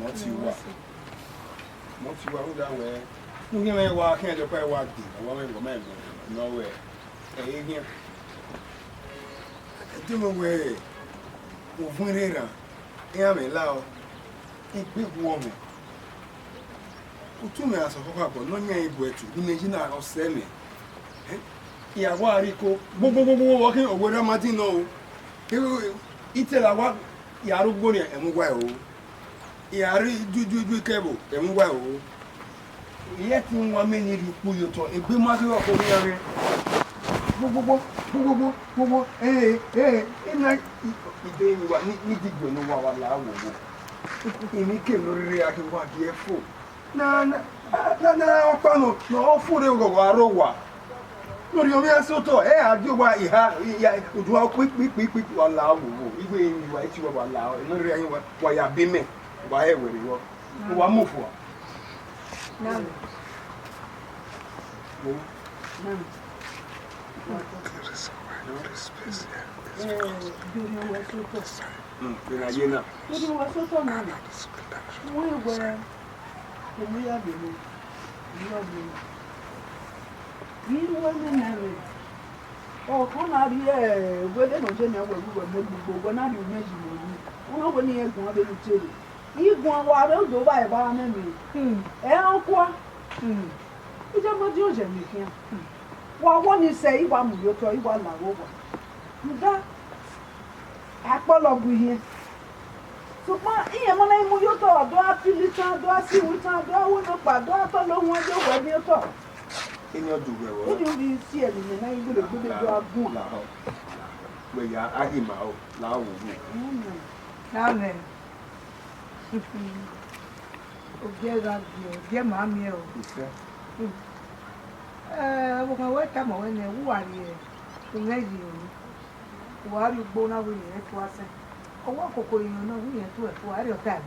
Not you are that way. You may walk in the prayer walk, a woman, nowhere. Again, do away. Uwadiae, am a loud, a big woman. Two men as a hopper, no name to imagine our semi. Yawarico, walking over the Martino. It's a what Yarugonia and Mugwao. Yari do cable and well. Yet in 1 minute you pull your toe and be matter of Yari. Like it was needed to know what I would. He came to react to what he had food. No, food over Warowa. No, you are so tall. I do what you have. Do a quick allow you. Even invite you allow, and not really why you have been made. Why ever you are. Who are move for? No. Oh, come out here. Where they don't know where we were moving, but not you mention you. No one here going to tell you. You go on water, go by a barman. Elqua. It's a major making. What one you say, one you toy, one my over. That apple of here. So, my ear, my name, you thought, do I feel it? Do I see what I do? I want to buy, do I follow one you where you talk? In your do what do you see it in the name of the good job? Where you are him out, now. Now then, dear mammy, I wake up when they were here. Who are you born out with it was a walk of you know, we are to a quarter of that.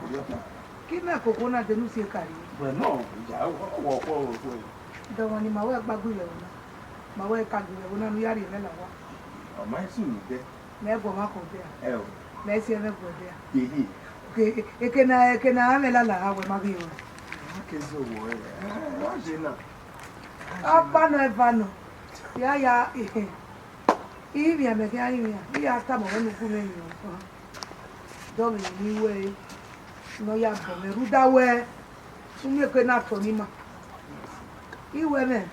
Give me a coconut, the new carry. Well, no, walk all the way. The one in my work, Baguilla. My work can't do it when I'm yard in Ella. Oh, my soon, never walk there. Oh, let's never go there. Okay, it can have a lala with my view. Okay, so what's enough? Oh, Pano. Yeah. If you are making me, are some of them who may you. Don't in way. No, you have to be that way. So you cannot for him. You women.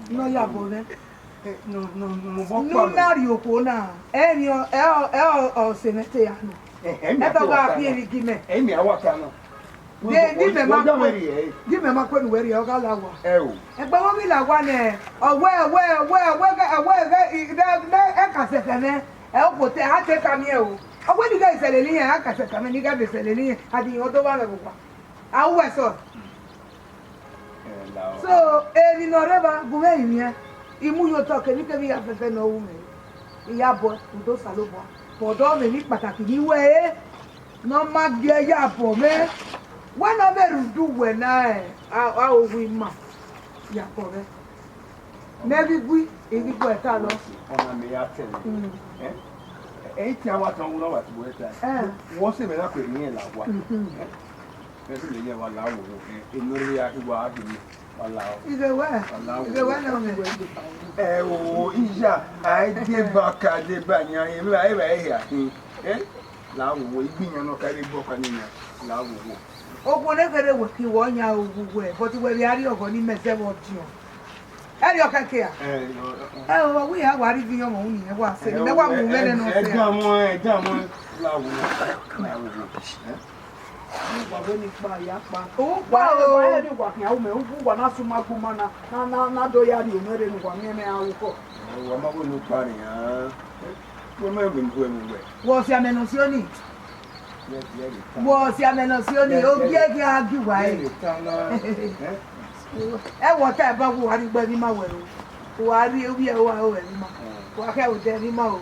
No, you are born. No, not you, Kona. And your L Senator. That's about being given. Amy, I was give me my queen where you're going. Oh, and Bamila one there. Oh, where, I'll put the hat come here. Oh, when you guys sell any, I can come and you got the selling at the other one. I was so, any no ever go in here. Imu yo talk, and you can be a no woman. Yabo, those saloba. For don't make Pataki way. No mag ya for me. One of them do when I'll win ma. Ya for me. Never we, if you go at all. On me, I tell you. 8 hours on what was it up with me like what? Maybe you allow in Nuria, you are allow. Either way, oh, Isha, I gave back a debanya in here. Now we be no carry book and in now. Oh, whatever was you 1 year away, but where the area of only myself or you. Hey, you can care. Oh, we have what if you only was saying. No one will let them oh, wow, I had walking out, who were not so much woman, not do ya, you made him 1 year. Oh, I'm not party. Remember, was your menosioni? Was your menosioni? Oh, yeah, you right. And whatever who are in my way. Who are you? We are over. What I would tell him out.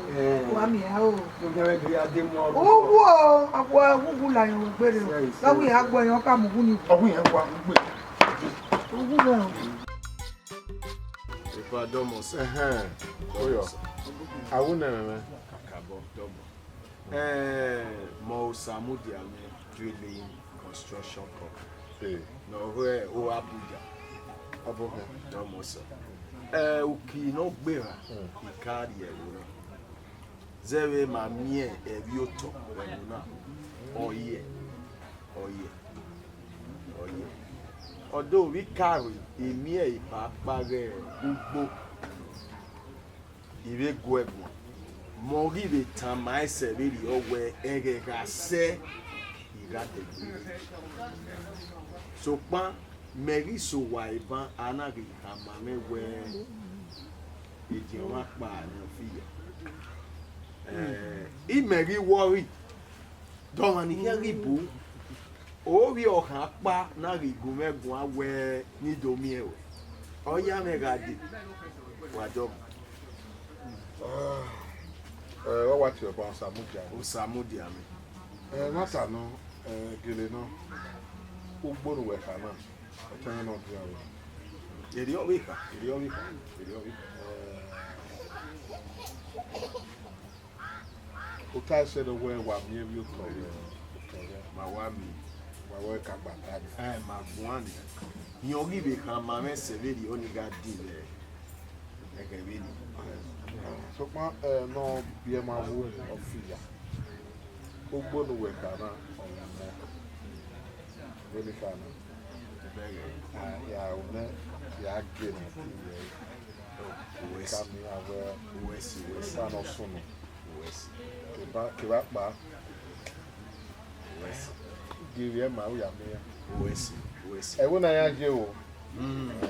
Oh, whoa, who like you? So we have when you come. We have one. If I don't say, I wouldn't. Mo Samudiame drilling construction company. No, where O Abuja. Abuja. No more so. Uki no bera. Ikari ewo. Zere ma mie ebioto wenuna. Oye. Although we carry emie ipapare gbogbo iwe gwebo. Mori be tamai severi owe egegase irate. So pan meri so waiban anagi amame we ejiwa pa na fiya. I meri worry. Don't want to hear ribu. Ori okan pa na rigu megun awe ni domi e. Oya me gadi. Wa job. What watch your boss Samudia me. Nata no, gele no. Ugboru we kana. Otan no dia we. Eri owika. Utai said the way wa me you call Mawami. wa we ka gbata. Magwani. Yogi be kan ma me severi oni gadi le. Egewini. So ma no be ma wo ofia. Ugboru we kana really kana. Ya una ya gene. West. Kami awe West. sana sono. West. Kiba ba. West. Give ye ma ya me. West. E wona ya je o.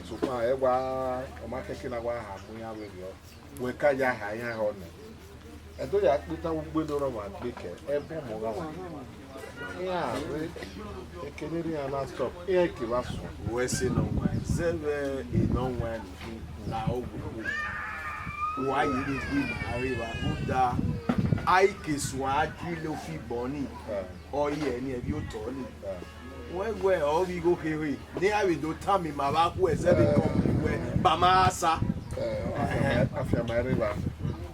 So pa e wa o ma keke na wa ha mu ya we yo. We ka ya ha ya ho na. E to ya pita ugbe do ro ma gbe ke e bo mo ga wa. Ya we e keneri ana stop. E ki wa so. West no one. Zeve no one la ogu. Why you dey be arriba? Uda aike swa dilo fi boni. Oye ni e bi o to ni. Where all we go here, near we do tell me my back where 7 company where Bamasa. Afia my river.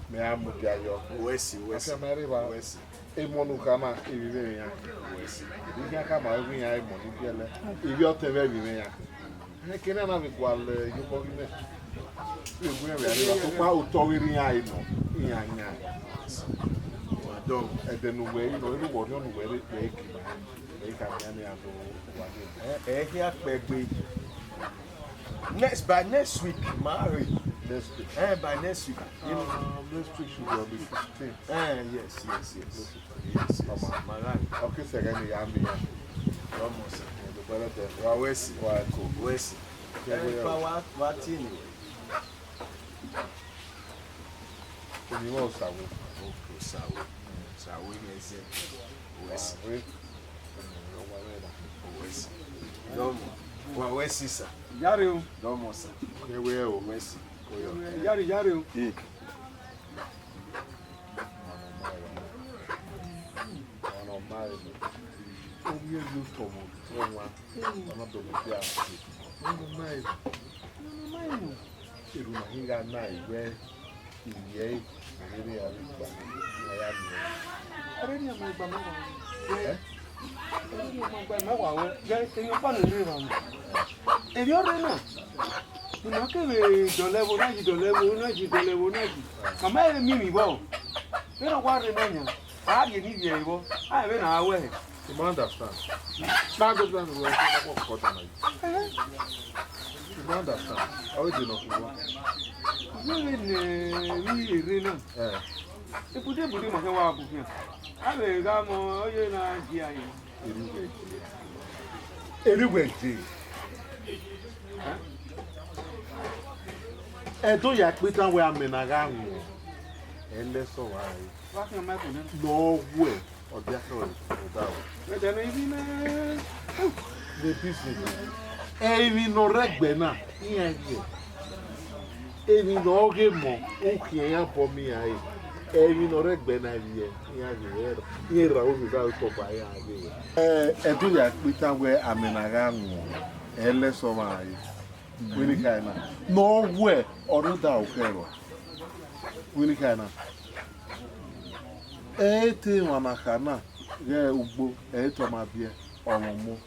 Me am mudia yo. West. Afia my river. West. E monu kana e vive ya. West. Bi ya ka ma wi ya e monu biele. E bi o te ve vive ya. E kene na vi kwal yo ko vi me. E gwe ya river. O pa o to wi ri ya e no. Ya nya. Madam, E de nu we no e wo no we re e ki ba. E ka nya ne ado Uwadiae. here pegbe. By next week, marry. Next week. By next week. Next week should be on the 15th. Yes. Marry. Okay, second ya mi ya. Almost. The better than Wa West. wa ko. West. What anyway? Ni mo sawo. Okay, so we may say West. West. Domo. Wa West sir. Yare o. Domo sir. Ewe o. West. Yare o. Ono mai. O mi lu tomo. Onwa. Ono do mo bia. Ono mai. Iru na hinga na iwe. Iye. Ni ya ri gba. Ya mi. Are ni mo gba mẹ́wàá. Are ni mo gba mẹ́wàá we. Je eyan pa ni ri ran. Ebi o re na. Ni ma ke we dolewo na ji. Mama e mi bo. Me no kwa re na nya. A ye ni bi e bo. A be na awe. You understand? Now go down the way. What cut on you? You understand? How do you know? Ni re na. Epute budi ma ke wa bu fi. A be ga mo oye na ji aye. Anyway, do ya pita we amena ga hu. Ele so wa. Wa fi ma ko na. No way. Or the other Me de no ibi na. the business. Emi no regbe na. Iya ye. Emi no oge mo. O ke ya po mi ai. Emi no regbe na ye. Iya ye. Ye ra o mi ga to ba ya ye. Do ya pita we amena ga hu. Ele so wa ai. Wini kana. No way. Or da o kero. Wini kana. ete wanakana ye ugbo eto mabie omomo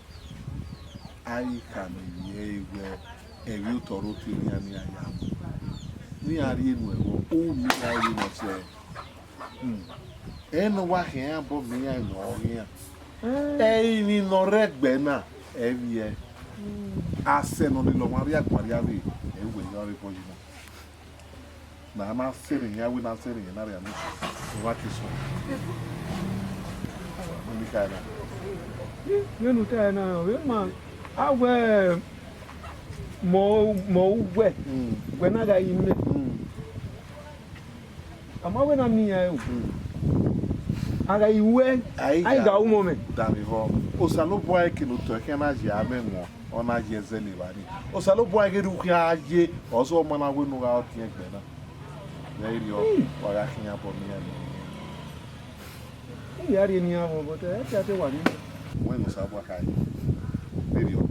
ai kan ye we ewi toro ti ni ani aya ni ari enu ewo o mi ari no se eno wa hen abo mi ya no ya ni no regbe na ewie ase no ni lo mari agbari abi ewe yori pojina na na sere ya we na sere na ria no wa kiso ni kana yenu ta na we ma awe mo we we na ga ime ama we na mi ya aga iwe ai ga umo me dami ho o salo boy ki no to ke na je amenwo ona je zeli bani o salo boy ke ru ya je o so mo na we no ga o tie gbe na ya iri o wa ga kinya po mi ya ya ri ni amo bo te te wa ni when no sabo kai iri o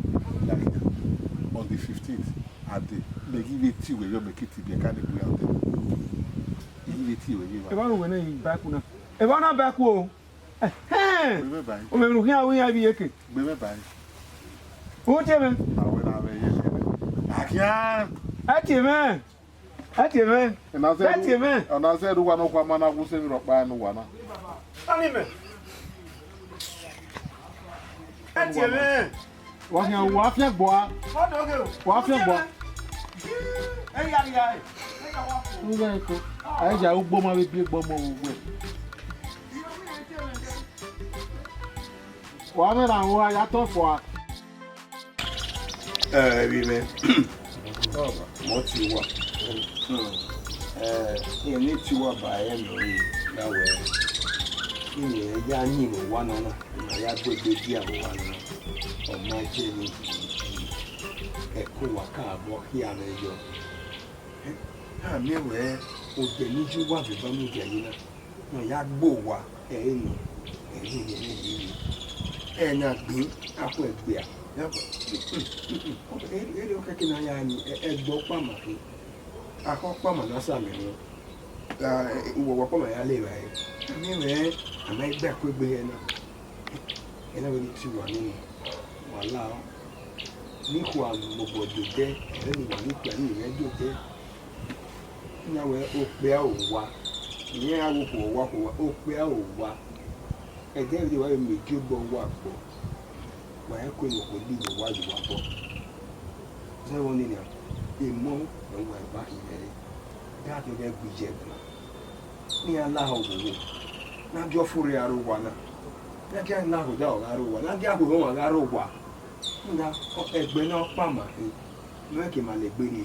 ya kinya on the 15th ade me give it to we yo make it be ka de bu ya de give it to we e ba no we na yi ba ku na e ba na ba ku o o me ru ya we ya bi yeke gbe me bai o te me awe na be ye akia ati me ona se ru wa no kwa mana ku se mi ro pa no wa na ani me ati me wa ya wa fi gbo a wa fi gbo e ya e ka wa fu ngo ko ai ja ugbo ma be bi gbo mo ugbo wa me na wa ya to fo a bi me mo ti wa ni ti wa ba e no yi na we ni ya ni mo wa na na ya gbegbe di àwọn wa na o ma je ni e ko wa ka bo ki a me yo ha mi we o de ni ju wa be ba mu je yi na no ya gbo wa ni na gbin apo egbe a ya ere o keke na ya ni egbo pa ma ki akọpa ma na sa mi no wo pa ma ya le wa mi we ama egbe ko egbe ye na ena we ni ti wa ni wala ni ko am gbogbo de ni wa ni pe ni re do de na we o pe a o wa ìyẹn awo kò wá ó pé a ò wá ẹ̀dẹ́ ìdí wa mi kí ó gbọ́ wà pọ̀ wà á kó ìwọ̀n kò ní ìwà ìwà pọ̀ sẹ́wọ̀n ní ìmọ̀ ẹ̀wọ̀n ẹ̀bá ìyẹn dáàbò bẹ́ẹ̀ gbìjẹ́ gbọ́n ní aláhọ̀ òwò nájọ́ fúnra aró wa náà nájọ́ aláhọ̀ dá ọ̀rọ̀ aró wa nájọ́ àbúrò wọn aró wa nígbà ẹgbẹ́ náà pàmà ní mẹ́kì máa lè gbé ní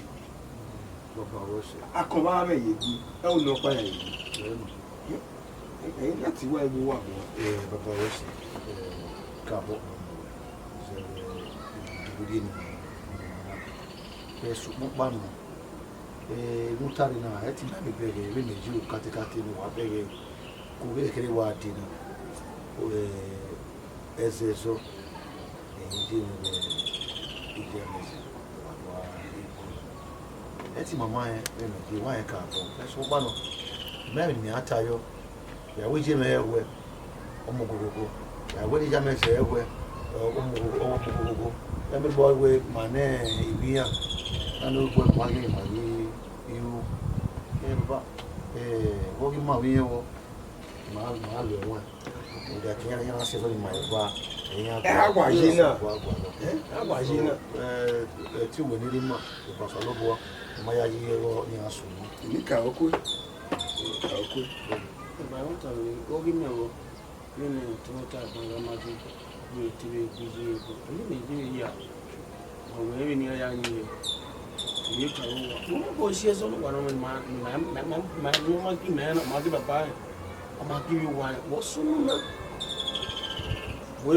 akọ̀wá rẹ̀ yé bí ẹ ò lọ pa ẹ̀ yìí ẹ̀yìn láti wá ewu wà wọ́n. Bàbá rẹ̀ sì káàbọ̀ ìdìbòdì ni ẹ̀sùn pọ́npá nù mútàrí náà ẹ̀ ti náà mi bẹ̀rẹ̀ ẹ̀rẹ́ méjì ò kátikáti ni wà bẹ̀rẹ̀ kò kékeré wà dènà ẹsẹ̀ sọ ẹ̀yìn dé mi bẹ̀rẹ̀ ìdí ẹ̀mẹ̀sẹ̀ wà ẹ̀ ti màmá ẹ̀ ẹ̀mẹ̀dì wà ẹ̀ káàbọ̀ ẹ̀sùn pọ́npá nù mẹ́rin ni àtayọ ìyàwó ìjẹ́ mẹ́ ẹ̀wẹ́ ọmọ gbogbo ìyàwó ìjẹ́ mẹ́ ẹ̀sẹ̀ ẹ̀wẹ́ ọmọ gbogbo ẹ̀mí bọ́ ẹ̀wẹ́ mà náà ìbíyàn lánàá ó gbọ́ ẹ̀kọ́ ayé ìmọ̀ ní irú ẹ̀ bá wọ́n kí máa wíyẹn wọ́ máa lọ ẹ̀wọ̀n ìgbà kí yẹn yẹn ṣe fẹ́ máa ẹ̀fà ẹ̀yìn àgbà yìí náà tí òwe nílé mà ìpàṣọ ló bọ́ ọmọ yá yí ẹ̀rọ ní asùn ní. èmi kà ó kú Ba wata ne ogi me wo ne tota ba ga ma ji ni tibe biji ko ni ji ya o we ni ya ni ka wo ko shi so no wana ma ki me na ma ki baba o ma ki wi wa wo sunu na wo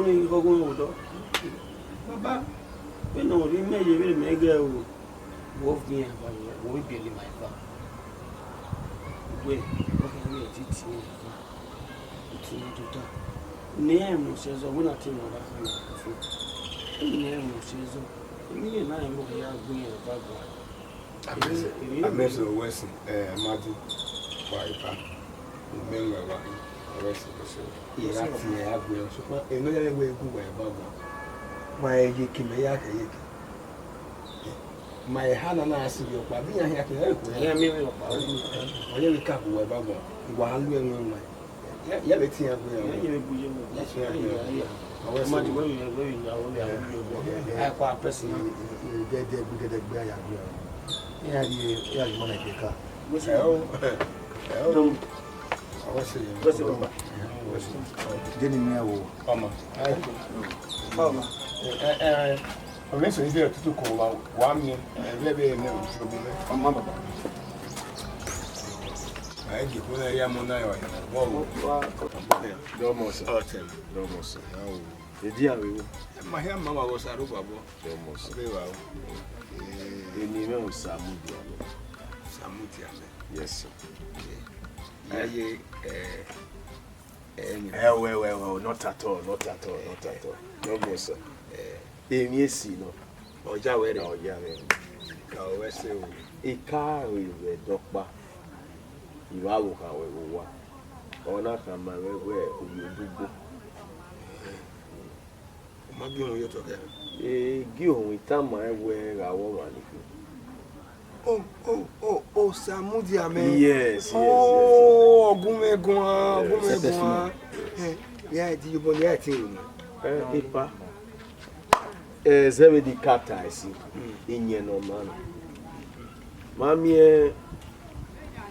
ni ko go wo do baba we no ri me ye we me ga o wo fi ya ba wo bi li my fa we Nemo sezo wuna timo ba kana fu. Nemo sezo. Ni na mo ya gun ba gba. amese wesi amadu wa ipa menwe wa my hand and I see your baby. I have to help you. We can't go about while we are young. Yeah, let's see. I quite personally get the guy. Yeah, you want to pick up. Didn't know. I'm listening here to call 1 minute and maybe a mama. I give one area money. Almost. The dear we My hair mamma was a rubber. almost. Very well. The name of Samudia. Yes, sir. Well, not at all. No more, sir. Yes, no. Or Jawed Oh, yeah. or Wesel. A car with a dogba. You are however. Or not, I'm where you do. Magino, you're talking. Give with time I wear a woman. Oh, Samudia, man. Yes. Oh, Gumegua. Yeah, do you want that thing? Ipa. Zero the cat I see in your no man. Mammy,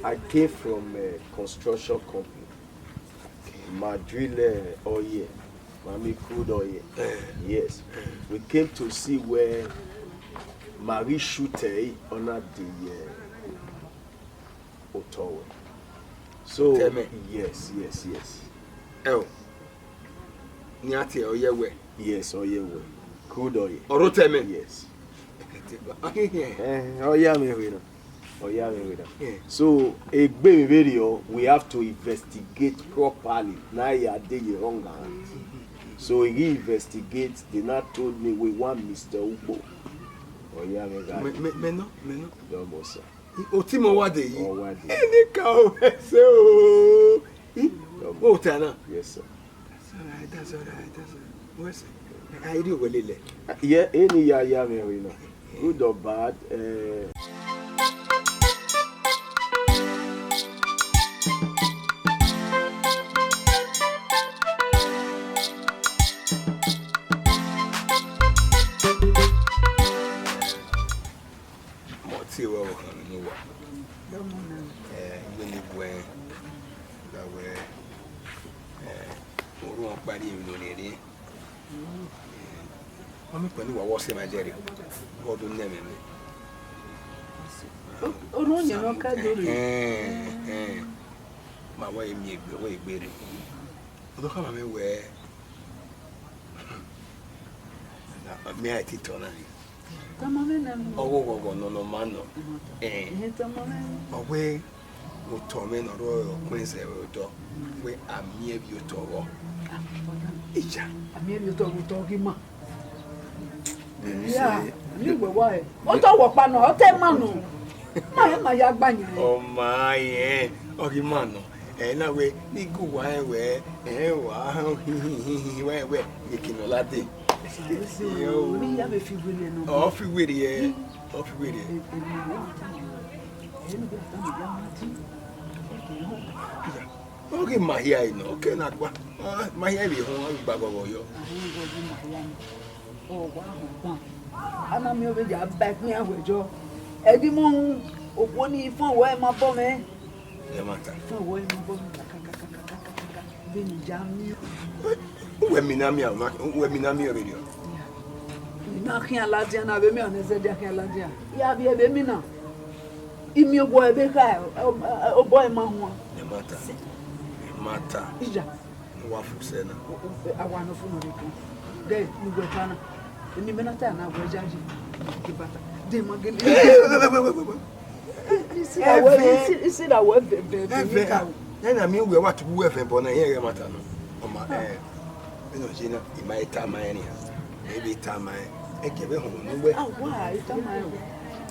I came from a construction company. Madrid oil. Mammy crude oil. Yes. We came to see where Marie shooter honored the Ottawa. So yes. Oh. Niati or your way. Yes, oil way. Crude oil. Or Roteme. Yes. Yeah. Oh yeah, me. So a baby video, we have to investigate properly. Now you are doing wrong. So he investigates. They not told me we want Mr. Ubo. Oh yeah, me. No. No, sir. Otimo Wade. Oh, what? Any cow. So. Oh, Tana. Yes, sir. That's all right. What's I do well. Yeah, any yeah, me. Good or bad. I'm going to watch my jerry. What do name me? Oh, no, you're not my way, me, the way, baby. Look how I wear. May I teach on it? Oh, no, man. Away, would torment or royal queens ever talk. We are near you to walk. I mean, you talking, ma. Yeah, you were why? What our panel, I'll tell Manu. My yagbanya. Oh, my, okay, Mano. And away, you go where, where, making a latte. We have a few women. Off with it, off with it. Okay, my hair, no, okay, not what my hair be home, Babayo. Oh, wow. I'm already back me with Joe. Eddie Mon, one if I wear my bomb, eh? The matter. For where my bomb, then jam you. Women, radio. Knocking a ladian, I've been on a Zediac. Yeah, be a baby now. In your boy, oh boy, mamma. The matter. Waffle said, I want to phone. There, you go, Tana. And you may not turn out where judging. You see that word, then I mean, we want to work upon a hair matter. On my hair. You know, Gina, in my time, my any. Maybe time I give it home. Why?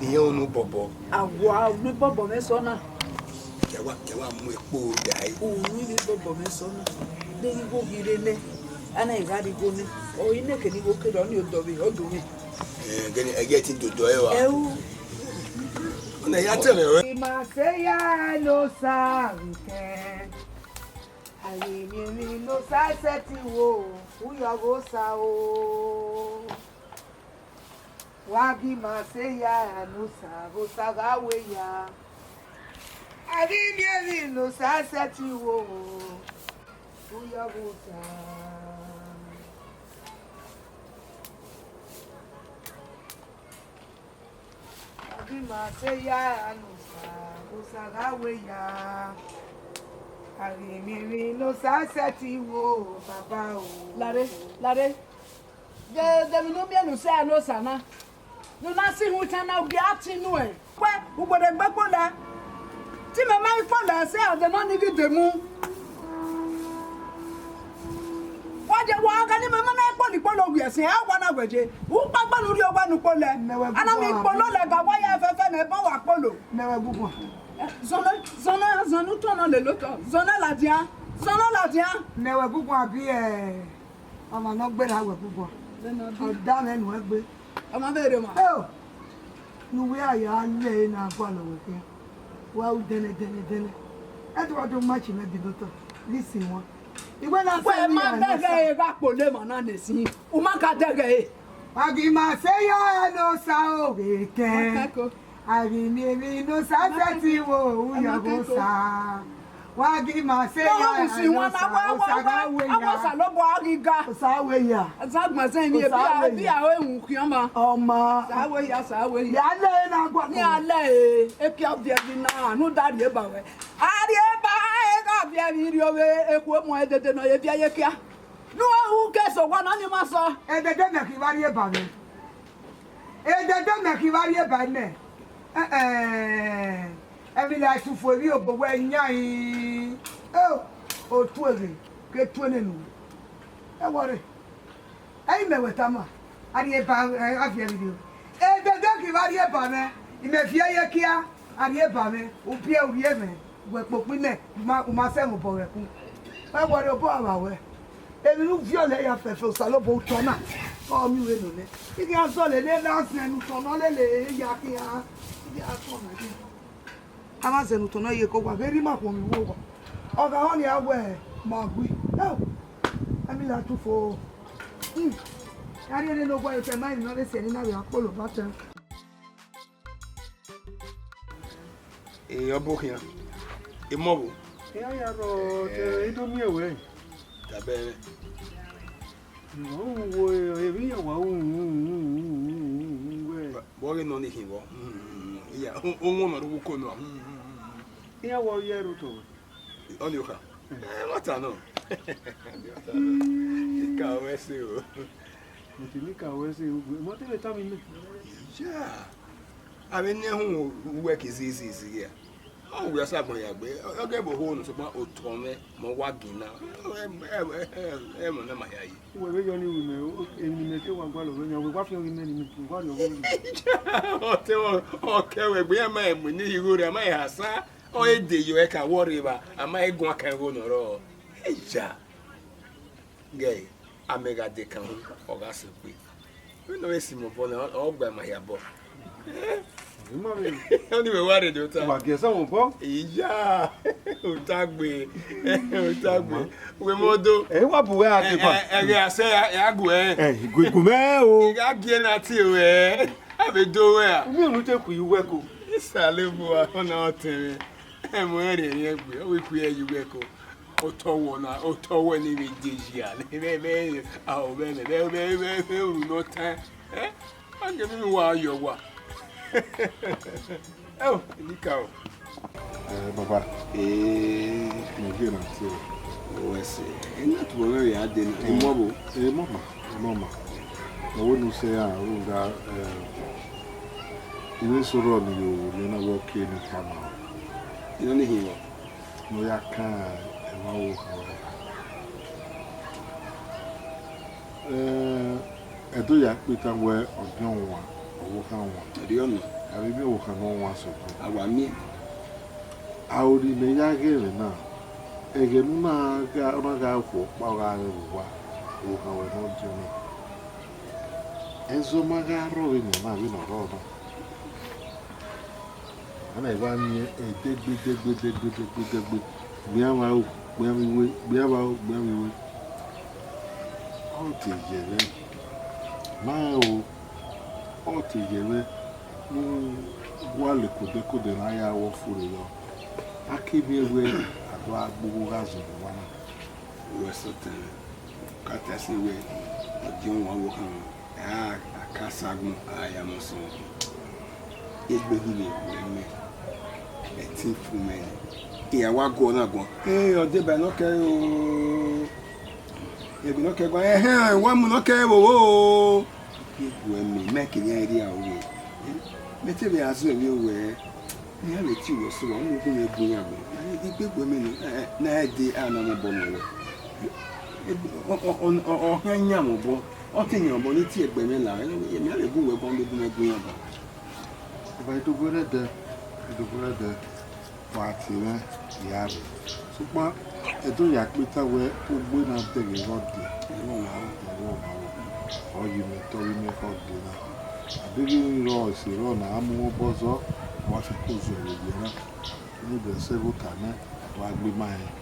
You know, Bobo. Wow, no Bobo, Messona. Yawa mu epo dai. O ni ni bobo me so no. De go gire ne. Ana igadi go ni. O ine ke ni go ke do ni odo bi odo mi. Gani ageti dodo e wa. Eu. Na ya tele we. Ma se ya no sa nke. Aye mi no sa seti wo. U ya go sa o. Wagi ma se ya no sa go sa ga we ya. Aye mi no sa seti wo. U ya go sa. Bima se ya anusa usagawe ya arimiri no sa seti wo baba o lare de mi no mi anu se anusa na no na si hu tana obi atinu e kwe ugbode gbegbo la ti me ma ifo la se ade no ni gidemu waje wa ga ni me ma na ipo ni polo wi ese a wa na gbeje u pagba lori o wa nu pole ana mi polo le ga wa ya fefe me ba wa polo mewe gugu zona tono le loto zona la dia mewe gugu abi ama no gbe la we gugu o da me nu egbe ama bere ma nu we aya le na gwa lo we ke wa u dene e to wa do match me bi loto listen won iwe na se ma dege e ba pole mo na nesi o ma ka dege e agi ma se ya no sa o be ke ari mi no sa seti wo u ya go sa wagi ma se ya no sa ga we ya awo sa lo bo agi ga sa we ya za gba se ni bi a o ehun ki oma sa we ya ya le na gwa ni ale e pi of the na no dari e ba we ari e ba e ga bi e ri o we e ku mo e dede no ye bi aye kia no hu ke so wa na ni ma so e dede me ki bari e ba me ne every like to for you but when yan o tu ere ke tu nenu e worry ai me wetama ari e ba afia video e dede ki bari e ba me ime fie ye kia ari e ba me o pie o rie me we popin ne ma se mo bo we ku e worry o bo awa èmi nu viole ya fefe salo bo tona o mi we no le igi aso le last nu tona le ya ki a igi aso na ki ama se nu tona ye ko gba very ma ko mi wo gba o ga won ni awe ma gui ami la tu fo ari ele no gba e fe mai no le se ni na we apolo ba tan E obokia e mobo ya ro te do mi ewe ta bene no wo e bi ya wa we bo ge no ni hinwo ya onwo no ru ko no ya wo ye ru to oni oka mata no ka wese o ni ka wese mo te le ta mi me ja abi ne hu work is easy ya o we asa bon ya gbe o ge bo ho no so ma o ton me mo wa gina mo na ma ya yi we be yo ni wi me eni me ke wa gba lo yan we wa fi ori me ni mi wa ri o te o ke we gbe ma e mo ni iro re ma ya sa o e de yo e ka worry ba ama e gun aka go no ro eja gay amega de kan o ga se pe we no e si mo bo na o gba ma ya bo Oni we worry do ta. Wa ge so won po. Iya. O tagbe. We modo. E wa bu we ake pa. E ase ya gu e. Igu me o. Ga gie na ti we. Abe do we a. Mi unu te ku iwe ko. Isale bu a ona otere. E mo ere yen gbe. O we ku e iwe ko. O to wo ni mi deji a. Be a o be o no tan. Age mi wa yo wa. Oh, Nicao. Baba. Nigerian Indigenous. Oh, I see. Not worry, I didn't. Mobile. Mama. I wouldn't say I would in this run you know work in the camera. You don't hear. No, I can't. I do ya Peter where of no one. I don't know. I don't know. I will be walking on one so. I want me. Audi me ya gere na. Ege na ga fo pa ga wa. O ka we no joni. Enzo magaro ni na bi no ro no. Ana iba mi e de. Biama o, biami we. O ti jere. Ma o ti jere. Wale kode na ya wo furu yo. Akibi ewe ado agbo ga zo wana. We sote. Kata si we. Odi won wo kan. Akasagun ayamoso. Egbe hile me. Eti fumen. Ìyàwó àgọ́ náà gan. Ọdẹ bẹ̀ náà kẹ́ o. Ẹbí náà kẹ́ gan. Wọ́n mú náà kẹ́ o. Ìgbò ẹ̀mí mẹ́kìnní ẹ̀rí àwọ̀. Mẹ́tẹ̀bẹ̀ azọ ẹ̀mí wẹ̀. Ní àlè tí ìwọ̀ sọ wọn mú kún mi gbé yàn bọ̀. Ìgbégbò ẹ̀mí náà dé àná mọ̀ bọ̀ mọ̀ wẹ̀. Ọ̀hán yàn mọ̀ bọ̀. Ọ̀tí yàn bọ̀ ní tí ẹgbẹ̀ mi là. Ẹ̀mí àlè gún wẹ̀ bọ̀ ní gbé yàn bọ̀. Ìbá ìdógórẹ́ dẹ. Wàtìrẹ yàrá ṣùgbọ́n ẹ̀dọ́ yàpẹ́tà wẹ́ ogbó náà tẹ̀lé rọ́ọ̀dì ẹ̀rọ ọ̀yìn mi tọ́rí mi fọ́ọ̀dì náà àbírí rọ ìṣèrọ̀ náà á mú wọn bọ́zọ́ wọ́n fi kó zu ẹ̀rọ ìgbẹ́ náà níbi ẹ̀sẹ̀rù kàná wàá gbé máa yẹn.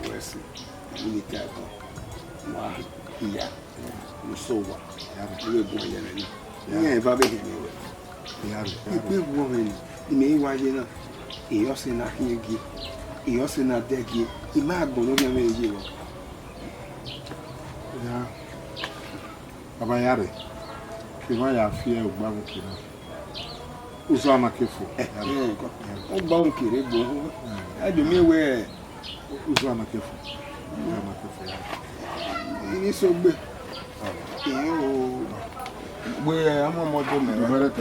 Wẹ́sì ní ká ẹ̀kọ́ wà ìyá lọ́sọ̀wà ilé ìgbọ̀n yẹn ní ìyẹn ìbá bẹ́ẹ̀ ní ìwẹ̀. Ìgbé ìgbọ̀n rẹ̀ ní ìwáyé náà. Ìyọ́sìn náà hìngì, ìyọ́sìn náà dẹ́gì, ìmá àgbọ̀n lórí ẹ̀mẹ́ èyí lọ. Bàbá yàrá kí wọ́n yà fi ẹ̀ ògbà mú kìnnà. Uzo amakefo. Ó gbá òun kéré gbọ́. Ẹ̀dùnmíwẹ̀ ẹ̀. Uzo amakefo. Ní sọ́gbẹ̀. Ìyẹn ò gbé àwọn ọmọdé mẹ́rin.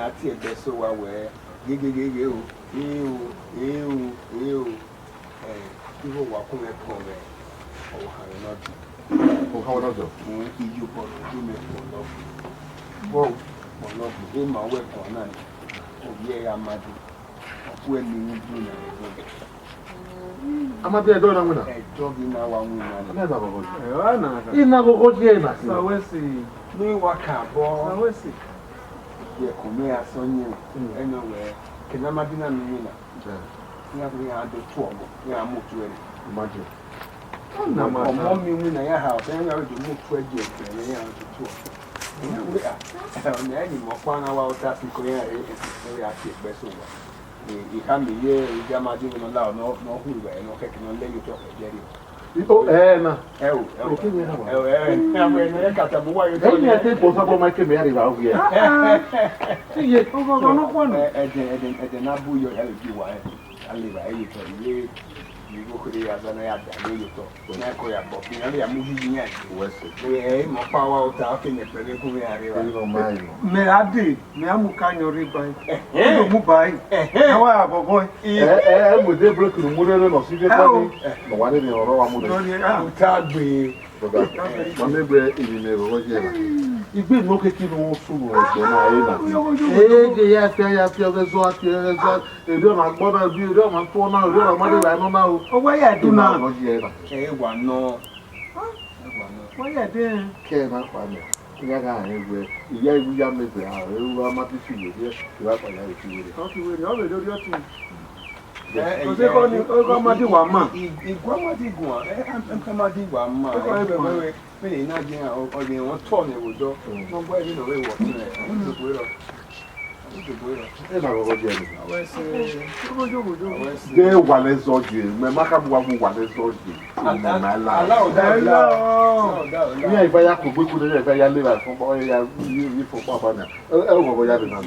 Àti ẹ̀bẹ̀ sọ wa wẹ̀ gégégégé o kí wọ́n wà kún ẹ̀kọ́ rẹ̀ ọ̀wọ̀ àrẹ náà jù. Ọ̀hán ọ̀dọ̀. Ìjọ bọ̀rọ̀ ojú mi pọ̀ lọ́bù. Bọ́ọ̀ pọ̀ lọ́bù. Ẹ máa wẹ̀ pọ̀ náà ni. Òbí ẹ̀ amadu. Ọ̀pọ̀ ẹ̀mí ní bí náà rẹ̀ gbọ́dọ̀. Amadu ẹ̀dọ́ náà wọ̀nà. Ẹ̀jọ́ bí náà wà wọ́n náà. Ọ̀nà ẹ̀dá bàbá ọ̀dọ̀. Ẹ̀wá náà. Iná kókó díẹ̀ náà. Sàwẹ́sì. Ní wákà bọ́. Sàwẹ́sì. Yẹ̀kùnmí asọ́nyẹ̀ ẹ̀nà wẹ̀ kìnnàmádínà mi yìí náà. Ní àbúrò yẹn adé tó ọ̀gbọ̀n ní àmútu ẹ̀. Imagine. Ọmọ mi wí náà yà hà ọ̀sẹ̀ yẹn yàrá ìdòmú tó ẹ̀jẹ̀ ẹ̀fẹ̀ ní yàrá tó tó ọ̀. Ọ̀nà ẹ̀yìn mọ̀pá náà wà ọ̀tá sí kọ́ yẹn ẹ̀rẹ́ àti ẹ̀pẹ́ sọ̀ wà. Ìka mi yẹ ìjàmádé mi náà ọ̀nà ọ̀hún ìwà ẹ̀ náà kẹ́kẹ́ náà lẹ́yìn tó ọ̀jẹ̀ rí. Na. Kàtàbù wáyé tó ẹ̀yìn ẹ̀tẹ́ ìpò sábọ̀ máa kéde ẹ̀rì ìwà òfin ẹ̀. Ẹ̀dẹ̀ náà bú yọ ẹ̀rì bí wà ẹ̀ alẹ́ wà ẹ̀yẹ tọ̀ ilé ìgbókòdé àgbàna yà dà lóye tọ̀ ní ẹ̀kọ́ yà bọ̀ fi ẹ̀rì àmú yíyí yẹn. Ẹ̀ mọ̀ pa wa ọ̀tá ọ̀kẹ́ yẹn pẹ̀lú fún mi àríwá. Mẹ adé mẹ amúkányọ rí báyìí. Ó lè mú báyìí. Àwọn àbọ̀bọ̀ ẹ̀ mú dé bírèkì ní múlẹ̀ lọ sí ilé pọ́nì. Ọ̀wá níbi ọ̀rọ̀ wa mú dé. Ọ̀tá gbé. Wọ́n níbẹ̀ ìrìnà ìrọ̀rọ̀ jẹ́ náà. Ìgbé ìlú kékeré ni wọ́n sùn ẹ̀gbẹ́ náà ayé náà. Èdè yà fi ọ̀fẹ́ sọ àti ẹ̀rẹ́ sọ èdè ọ̀nà gbọ́ náà bí èdè ọ̀nà tó náà èdè ọ̀nà mọ́lẹ̀ láìnú náà o. Owó yà dùn náà. Ẹ wà náà. Wọ́n yà dé. Kẹ́ ẹ̀ máa pa mi. Ìyá ká àárín gbẹ. Ìyá ìlú yá mẹ́fẹ̀ ààrẹ ìlú amátúsù ìwé ìwà pàlà ìfiwèrè. Ọ̀fìwèrè lórí ọ̀tún. Ọ̀sẹ̀ kọ́ ni ọkọ̀ ọmọdé wà mà. Ìgbọ́ ọmọdé gùn à ọmọdé wà mà. Mẹ́rin iná jẹ́ ọ̀gbìn wọn tọ̀ ní ìwòjọ́. Wọ́n gbọ́ ẹ̀rí lọ́wọ́ ìwọ̀ sílẹ̀. Ẹ máa kọ́kọ́ jẹ́ ẹni. Dé wà lẹ́sọ̀ jù ẹ̀ mẹ́ má kábù wà fún wà lẹ́sọ̀ jù. Ní ẹ̀fẹ́ ya kò gbé kúndé ní ẹ̀fẹ́ ya lé ra fún ọ̀yẹ́ ya yí fún pápá náà. Ẹ wọ̀ kọ́kọ́ jáde náà.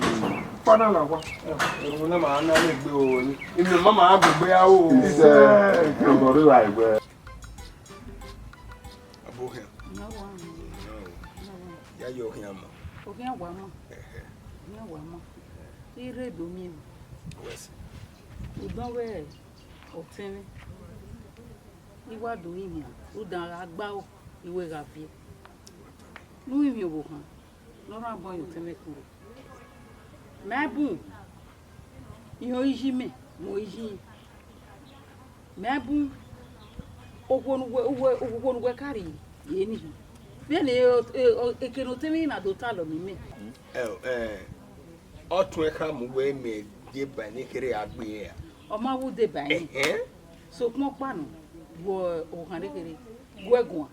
Pánà là wá. Ẹ̀rùn náà máa ń ná lè gbé o ní. Ìmọ̀ máa máa gbègbé yá o. Iṣẹ́ ìgbọ̀n rírà ìgbẹ́. ya yo him. Okay, one. Yeah, one. He read me. Yes. We don't wear or ten. Iwadiae here. Who done about Uwadiae. No, you will come. No, I'm going to make you. My boom. You is me, Moiji. My boom. Oh, one way carry. Yenny. Then it cannot tell me not to tell me. Oh, to come away me, dear by Nicky Agbe. Or my wood de bay. So, more pan. Go, oh, Hanekere. Go.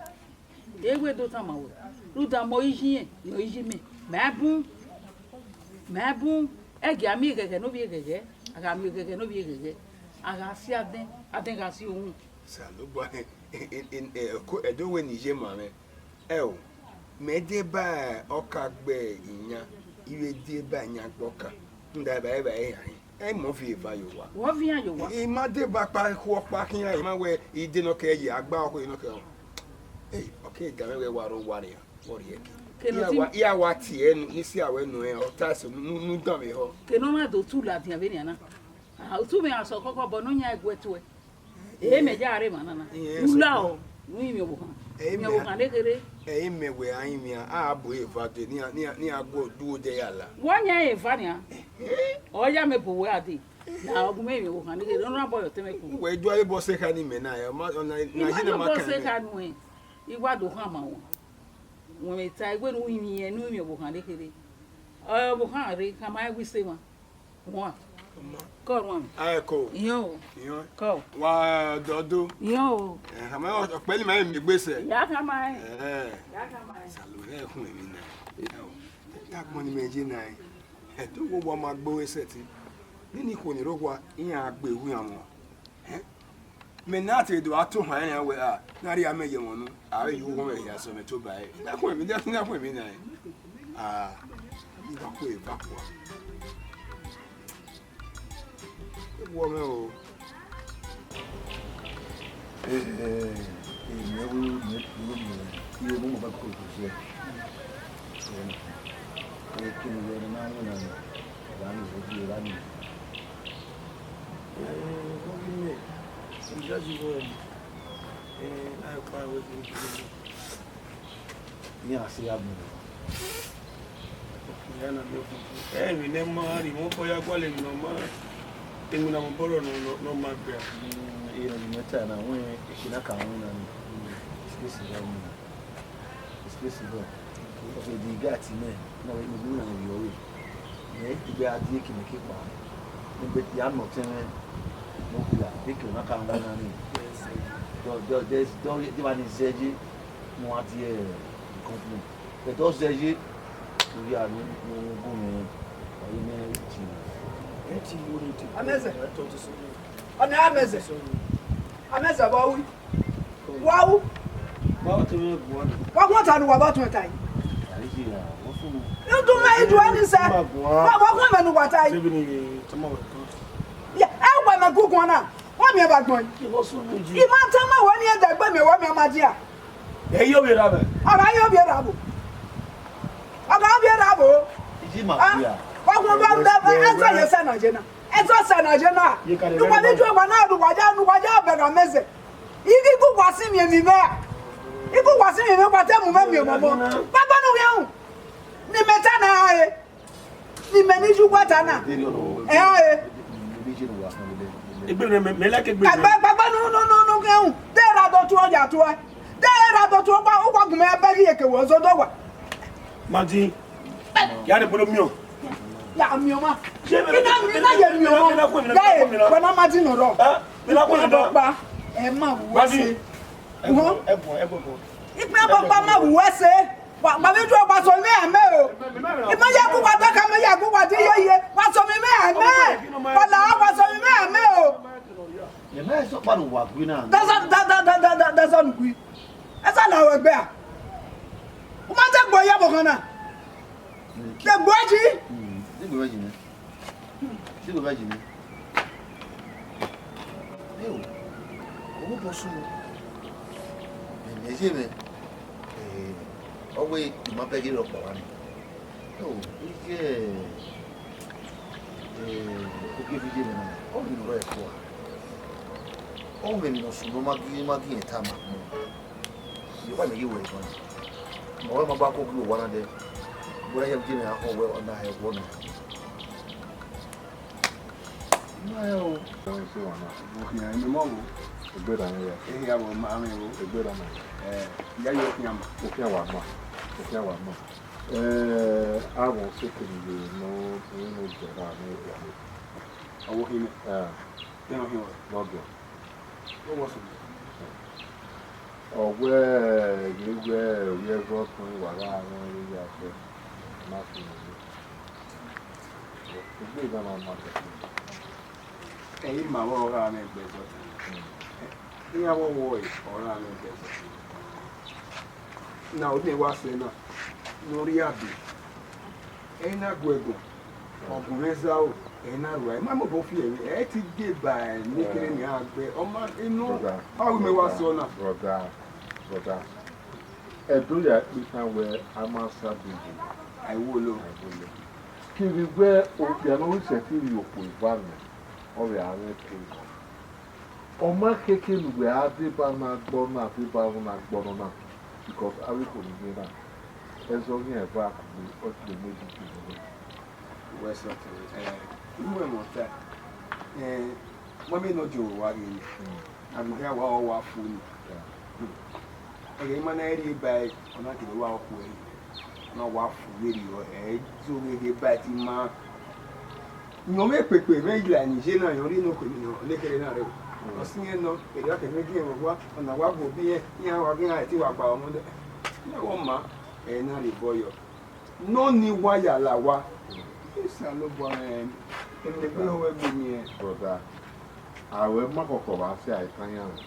They were do Tamaw. Luda Moiji, you is me. My boom. Egg, I make a no be a I got me a no be a I got see them. I think I see you. Saluba in a doing Niger, mammy. Oh, made they buy Oka Bay in ya, you did by Yankoka. I'm movie value. What via you want? In my day back by walk back in my way, he did not care. I bow in okay. Hey, okay, Gary Warrior. Yeah, what here, you see, I went no task, no dummy. Cannot do 2 Latin Avena. How 2 men are so cocoa, but no, I go to it. Eh, Majare Manana. Ulao, we will come. Aim where I am here. I believe that near go do the Allah. 1 year, Vania. Oh, Yamepoadi. Now, maybe we can get on about to make. Where do I boss a honey man? I am not on Nigeria. Way. You want to hammer. When we tie when we knew you will hand it. Oh, Buhari, come I will say one. What? Call one. I call. Yo. Call. Why, Dodo? Yo. I'm out of Belly Man, the Bessie. Yakamai. Salute, that money imagine I don't know what my boy said. Nini Kunirowa in a big woman. Menate do I told my way are. Naria Mayon, are you woman here so to buy? That women, that's not women. Ah, you don't go backward. Woman, Yeah, see, I'm no matter. You know, when she not come and exclusive. Okay, the got me. No, we do not know your way. You are taking the keep on. But the I'm not telling no, they cannot come on. There's don't the one is Sergi, more dear compliment. But those Sergi, we are no woman. Ameze. Ona ameze. Ameze bawo. Wow. What to me, one. What anu wa ba tun tai? You do my do any say. What come anu wa tai? Yeah, I wa ma gugu na. Wa mi e ba gbon. I ma tan ma wa ni e dagbe mi wa mi ma ji a. E yo bi ra be. Ara yo bi ra bo. Ara bi ra bo. Iji ma bia. What one ba answer your son agena. Answer son agena. You want to do na do waja be na meze. Igi ku kwasi mi mi be. Iku kwasi mi me kwate mu me mi mo. Baba no ye hu. Ni meta na aye. Ni meni ju kwata na. Aye. Egbe me like egbe. Baba no ge hu. De ra do tu oja tu e. De ra do tu o kwa gun me aberi eke wo so do wa. Madi. Ya de bolo mi o. Ya mioma. Ina ye mioma. Dai, bana mati no ro. Mi la ko ndo pa. E ma wo se. Wo. Ebo. Ipe papa ma wo se. Wa ma bi jo pa so mi ame o. Ima ya ku wa ta ka ma ya ku wa ti ye. Wa so mi ame. Wa la wa so mi ame o. Ye me so pa no wa gwi na. That's on gwi. Esa na we gbe a. O ma te gbo ya bo kan na. Te gbo ji. See the virgin. Eu, como posso? Imagina, Always, my baby of one. Oh, yeah. Okay, we didn't know. Oh, you were for. Oh, when you know, Maggie and Tama. You want to give away one. All my back of one of them. Where I have dinner, how well, and I have one. No, okay, I'm a mom. A good idea. I have a mammy, A good idea. yeah, you're Okay, one more. Okay, one more. I won't sit in the no, I walk in. not good. What was it? Or where you were, we have got one while I know nothing. It's big on my Ẹ̀yin máa wọ́ ọ̀rá mi gbẹ̀sọ̀ níyàwó wọ́ ọ̀rá mi gbẹ̀sọ̀ náà ó lè wá sí náà lórí àbí ẹ̀yin náà gbọ́ ẹ̀gbọ́n ọ̀gùn mẹ́sà ó ẹ̀yin náà rọ̀ ẹ̀ má mọ̀ bó fi ẹ̀mí ẹ̀ ti dé bá ẹ̀ ní kiri ní àgbẹ̀ ọmọ inú báwo mi wá sọ náà. Brother, ẹ̀dùn yà pípa wẹ̀ a máa sábìbì. Àìwúlò. Kiri wẹ́ òkèèyàn oríṣiríṣi rí òpó ìbánu ọ̀rẹ́ ààrẹ tó. Ọmọ kékeré lùgbẹ́ adébá náà gbọ́ náà adébá náà gbọ́ náà because awíkò ní gbé náà ẹ̀sọ́ ní ẹ̀bá àkùnrin ọtí lè méjì tó lọ. Wẹ́sọ̀ tó inú ẹ̀ mọ̀ tá wọ́n mi náà jò wá rí ni àbíká wà ọ́ wá fún ni. Ẹ̀yẹ́ ìmọ̀ náà rí báyìí ọ̀nà kìlọ̀ wà ọkọ̀ ẹ̀ náà wà fún wérí ọ̀ ẹ̀ tó rí báyìí ti máa. Nyɔm ekpekpe me yi le anyigye na yɔri no ko lekele na re o ɔsi yɛ nɔ eɖi ake me gi yɛ wa ɔna wa go bi yɛ yɛ wa bi yɛ ti wa gba ɔmo dɛ yɛ wɔ ma ɛyɛ na le bɔ yɔ nɔni wa ya la wa esa lo bɔ ɛmɛgbɛ wo ɛgbɛ mi yɛ. Broda àwẹ̀ mọ́kọ̀kọ̀ bá sí àìtán yàrá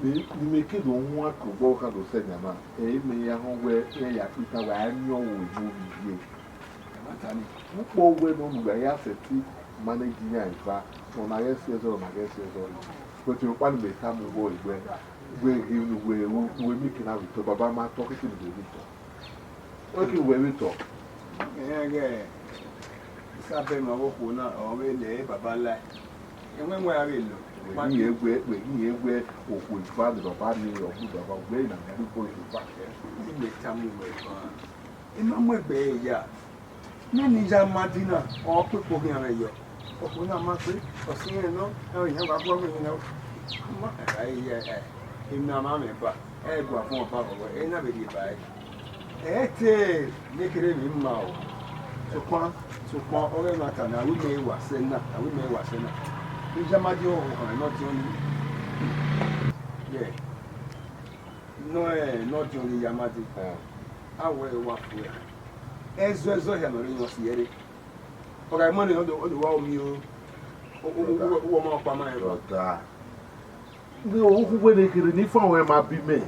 ní mèkéde òun àkọ́gbọ́ kàdó sẹ́yìn náà èyí mi yà hàn wẹ́ yẹ yà pípa wà á ní ọ̀wọ̀ ìbò mi yé. Púpọ̀ owó ẹnu olùgbà yà sẹ̀ tí mánéjì yà ìfà ọ̀nà ayé sí ẹ̀zọ́ ọ̀nà ayé sí ẹ̀zọ́ yìí. Pẹ̀tù ìpá ni mèta mú bọ́ ìgbẹ́ ìwé mi kìnnà wìtọ́ bàbá máa tọ́ kí kìnnà wẹ̀ wìtọ́. Ó kì í wẹ̀ wìtọ́. Ẹ̀yẹ́ sábẹ́ mi ọwọ́ kò náà ọ̀rọ̀ ilẹ̀ bàbá ńlá ẹ̀wọ̀n ẹ̀wọ̀n ara èlò. Yìí ẹgbẹ́ òkú ìfà ni bàbá ní ọ̀gbìn bàbá ògbẹ́ ìlànà gbogbo ìfà. Ilé ta mú wẹ̀ gan-an. Ẹ máa mú ẹgbẹ́ ẹ̀yà. Ní níjà Madina ọ̀ pípọ̀ bí ara ẹ̀yọ. Ọkùnrin náà máa pé ọ̀sìn yẹn náà ẹ̀rọ ìyẹn wà gbọ́ mi náà. Ọmọ ẹ̀ka yẹ èmi náà máa mẹ́fà ẹ̀ gbà fún ọ̀pá ọ̀wọ́ ẹ̀ náà bẹ̀rẹ̀ ìbáyé. Ẹ̀ tẹ̀ lékeré mi mà ọ́. Ṣùgbọ́n ọ̀rẹ́ náà tà ní àwímẹ̀ ìwà sẹ́nà. Níjà Madina ọ̀hún náà tí ó ní. Náà tí ó ní Yamadi. Àwọ̀ ẹ̀ wà fún ẹ̀. Ezo ya nọrọ yọ si yere ọga imo ni odo wa omi o wo ma pa ma e Broda ní òun gbé ní kiri ní fún àwọn ẹ̀ máa bí mẹ́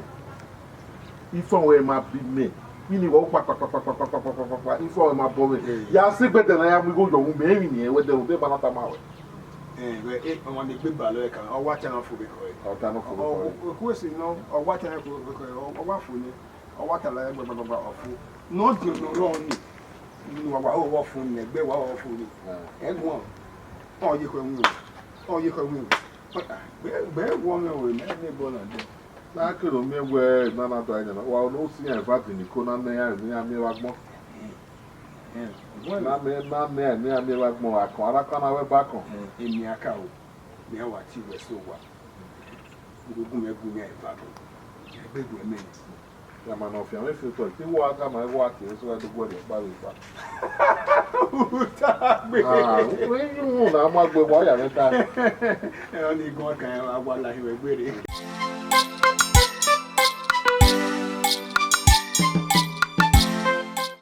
ifọ̀ àwọn ẹ̀ máa bí mẹ́ bí ni wọ́n pàpàpàpàpàpàpàpàpà ifọ̀ àwọn ẹ̀ máa bọ́ mẹ́ yà á sí gbẹ̀dẹ̀ náà yà mú igó yọ̀hún mẹ́rin ni ẹ̀ wẹ́dẹ̀ òbẹ́ banata máa wẹ̀. ọmọ mi gbé bàálọ̀ ẹ̀ kan ọwọ́ àti àwọn fòbí kọ̀ ẹ̀ òkú èsì náà ọwọ́ àti àwọn fòbí kọ̀ ẹ̀ ọwọ́ àfò ni ọwọ́ àtàlà ẹ̀ gbẹ̀gbẹ̀gbẹ̀ ọ̀fọ̀ náà di ọ̀nà ni wà wọ́ fún ni ẹgbẹ́ wà wọ́ fún ni ẹ̀gbọ́n ọ̀yẹ́kọ̀ ẹ̀wọ̀n bẹ́ẹ̀ wọ́n mẹ́wọ̀ ní bọ́ọ̀lù àjọ. Lákìrò mẹ́wẹ́ ìgbàlódé àjọ náà wà ó sì yàn ìfàtì nìkó náà mẹ́yà ní àmẹ́wà gbọ́n. Náà mẹ́yà ní àmẹ́wà gbọ́n àkàn arákànnà wẹ́ bá kàn. Èmi aka o ní àwọn àti ìwẹ̀ sí wa gbogbo mẹ́gun ní àìfà kan ẹgbẹ́gun ẹ̀mẹ́rin. Yàmà náà fi àwọn èsì tọ̀ tí wọ́n á gàmà ẹ̀wọ́ àti èso ẹ̀dógún ẹ̀dẹ̀ bá wípá. Wọ́n yún un náà máa gbé wọ́n yà mẹ́ta. Ẹ̀rọ ní igun ọkàn ẹ̀ wá wà láyé ẹgbẹ́rẹ́.